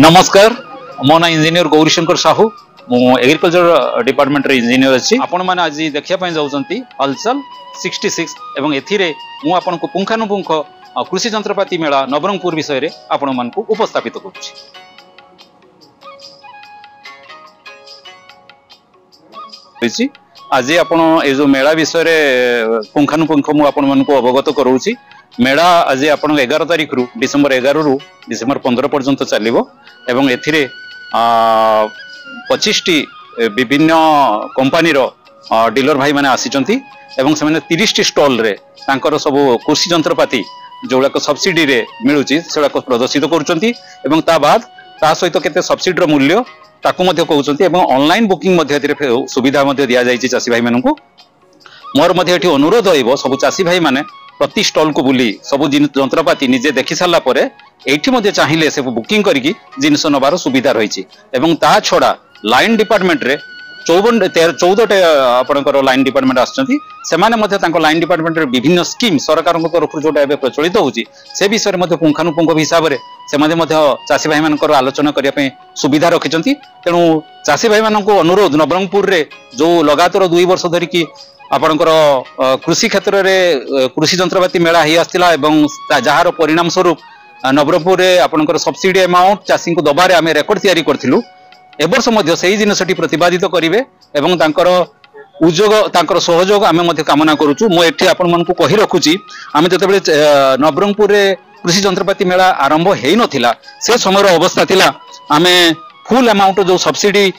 नमस्कार मो ना इंजीनियर गौरीशंकर साहू मु एग्रीकल्चर डिपार्टमेंट रे इंजीनियर अच्छी आपण मैंने आज देखा जाऊँगी हलचल 66 एवं एथिरे मु आपन को पुंखानुपुंख कृषि जंत्रपाति मेला नवरंगपुर विषय रे आपण मान को उपस्थापित करूछि। आज आपण ए जो मेला विषय रे पुंखानुपुंख मु आपण मान को अवगत करूछि। मेला आज आप 11 तारिख रु डिसेम्बर 11 रु डिसेम्बर 15 पर्यंत चलो एवं एथिरे 25टी विभिन्न कंपनी डीलर भाई माने आसीचंती एवं से 30टी स्टॉल रे तांकर सब कृषि जंत्रपाति जोड़ाक सब्सिडी रे मिलुची सेडाक प्रदर्शित करूचंती एवं ता बाद ता सहित केते सब्सिडी मूल्य ताकू मध्य कहउचंती एवं ऑनलाइन बुकिंग मध्य एथिरे सुविधा मध्य दिया जायछि चासी भाई माननकु। मोर मध्य एठी अनुरोध होइबो सब चासी भाई माने प्रति स्टॉल को बुली सब जंत्रपाति निजे देखि सारा पर एठी मध्य चाहिए से बुकिंग करके जिनस नबार सुविधा रही एवं ता छड़ा लाइन डिपार्टमेंट रे 14टे आपनकर लाइन डिपार्टमेंट आछंती सेमाने मध्य तांको लाइन डिपार्टमेंट रे विभिन्न स्कीम सरकार तरफ जोटा एबे प्रचलित होउची से विषय मध्य पुंखानुपुंख हिसाब रे सेमाने मध्य चासी भाई मानकर आलोचना करिया पे सुविधा रखिचंती। तेणु चासी भाई मानको अनुरोध नवरंगपुर रे जो लगातार 2 वर्ष धरि की आपनकर कृषि क्षेत्र में कृषि जंत्रपाति मेला ही आसला एवं जार परिणाम स्वरूप नवरंगपुर रे आपनकर सब्सिडी अमाउंट चाषी को दबारे आमे रेकर्ड तैयारी करथिलु। ए वर्ष मध्य सेही जिनसटी प्रतिपादित करिवे एवं तांकर उद्योग तांकर सहयोग आमे मध्य कामना करूछु। मो एठी आपन मन को कहि रखुची आमे जतेबेले नवरंगपुर रे कृषि जंत्रपाति मेला आरंभ हेई नथिला से समय अवस्था थिला आमे फुल अमाउंट जो सब्सिडी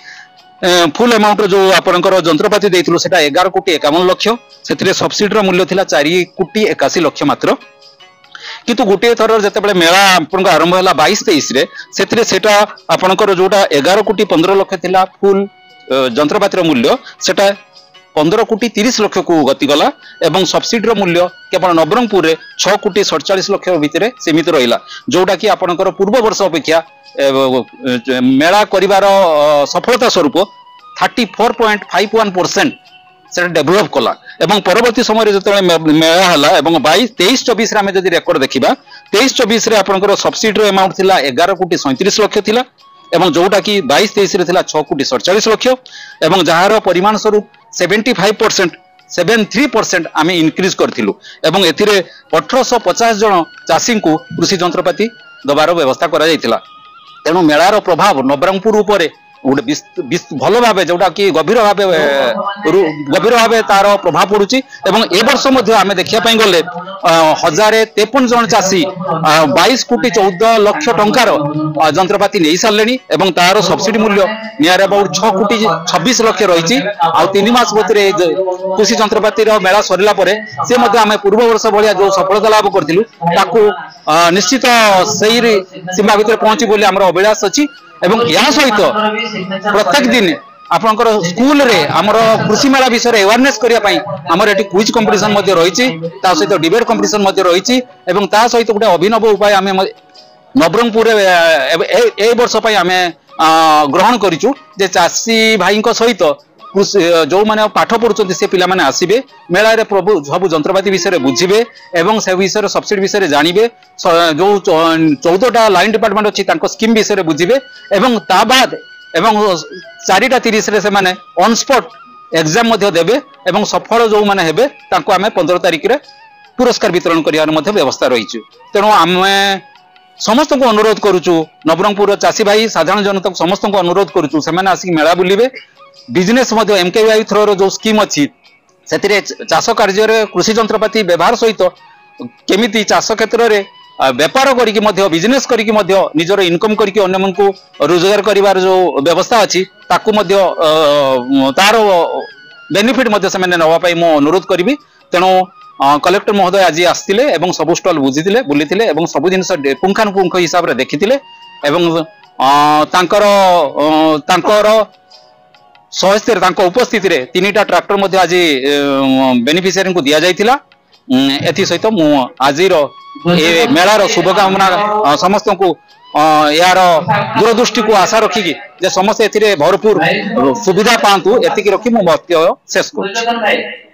फुल अमाउंट जो आपनकर जंत्रपाति देइथिलु सेटा 11 कोटी 51 लाख सेतिरे सब्सिडी मूल्य थिला 4 कोटी 81 लाख मात्र। किंतु गोटे थर जतेबेले मेला आपनकर आरंभ हला 22-23 रे सेतिरे सेटा आपनकर जोटा 11 कोटी 15 लाख थिला फुल जंत्रपातिर मूल्य सेटा 15 कोटी 30 लाख को गति गला एवं सब्सिडी मूल्य केवल नवरंगपुर रे 6 कोटी 47 लाख भितरे सीमित रहिला जोटा कि आपनकर पूर्व वर्ष अपेक्षा मेला करिवार सफलता स्वरूप 34.51% से डेभलप कला एवं परवर्ती समय जो मेला हला एवं 23-24 रे आमे जदि रेकर्ड देखिबा 23-24 रे आपनकर सब्सिडी अमाउंट थिला 11 कोटी 37 लाख थिला एवं जोटा कि 22-23 रे थिला 6 कोटी 47 लाख एवं जहार परिमाण स्वरूप 73% आमे इंक्रीज करथिलु एवं एथिरे 1850 जन चाषी को कृषि जंत्रपाति दबार व्यवस्था करा जायतिला। तेणु मेलार प्रभाव नवरंगपुर उपरे गोटे भल भाव जोटा कि गभीर भाव तार प्रभाव पड़ुची एवं ए वर्ष आमे देखिया पई गले 1053 जन चाषी 22 कोटी 14 लाख टंकार जंत्रपाति नहीं सारे एवं तार सब्सिडी मूल्य नियर अबाउट 6 कोटी 26 लाख रही आ 3 मास भितर कृषि जंत्रपाति मेला सरला से आमे पूर्व वर्ष भाया जो सफलता लाभ करथिलु ताकू निश्चित सही सीमा भितर पहुंची बोली आमर अभिलाष अछि एवं या सहित प्रत्येक दिन आपनकर स्कूल रे हमर कृषि मेला विषय अवेयरनेस करिया पई हमर एटी क्विज कंपटीशन मध्ये रहिछि ता सहित डिबेट कंपटीशन मध्ये रहिछि एवं ता सहित गोटे अभिनव उपाय आमे नवरंगपुर ए वर्ष पई आमे ग्रहण करिछु जे चासी भाईଙ୍କ सहित जो माने पाठ पढुचंती से पिला माने आसीबे मेला रे प्रभु सब जंत्रपाति विषय बुझिबे एवं से विषय सब्सिडी विषय जानिबे जो 14टा लाइन डिपार्टमेंट अछि तांको स्कीम विषय बुझिबे एवं ता बाद एवं 4:30 रे से माने ऑन स्पॉट एग्जाम मध्ये देबे एवं सफल जो माने हेबे तांको आमे 15 तारिख रे पुरस्कार वितरण करियार मध्ये व्यवस्था रहिछु। तेणु आमे समस्त को अनुरोध करूछु नवरंगपुर चासी भाई साधारण जनता को समस्त को अनुरोध करूछु से माने आसी मेला बुलिबे बिजनेस मध्य एमकेवाई थ्रो जो स्कीम अच्छी से चाष कार्य कृषि जंत्रपाति व्यवहार सहित केमिति चाष क्षेत्र में व्यापार करके बिजनेस करके निजर इनकम करके अन्य मन को रोजगार करिवार जो व्यवस्था अच्छी ताकू तार बेनिफिट से नवा पाई मो अनुरोध करी। तेणु कलेक्टर महोदय आज आसते एवं सबू स्टल बुझी बुली सब जिन पुंखानुपुंख हिसाब से देखी सहस्तिर उपस्थिति रे 3टा ट्रैक्टर मध्य आज बेनिफिशियरी को दिया जाइथिला। एथि सहित मु आजिर ए मेलार शुभकामना समस्त को यार दूरदृष्टि को आशा रखिकी जे समस्त एथिरे भरपूर सुविधा पांतु एतिकी रखी मु वक्तव्य शेष करूछि।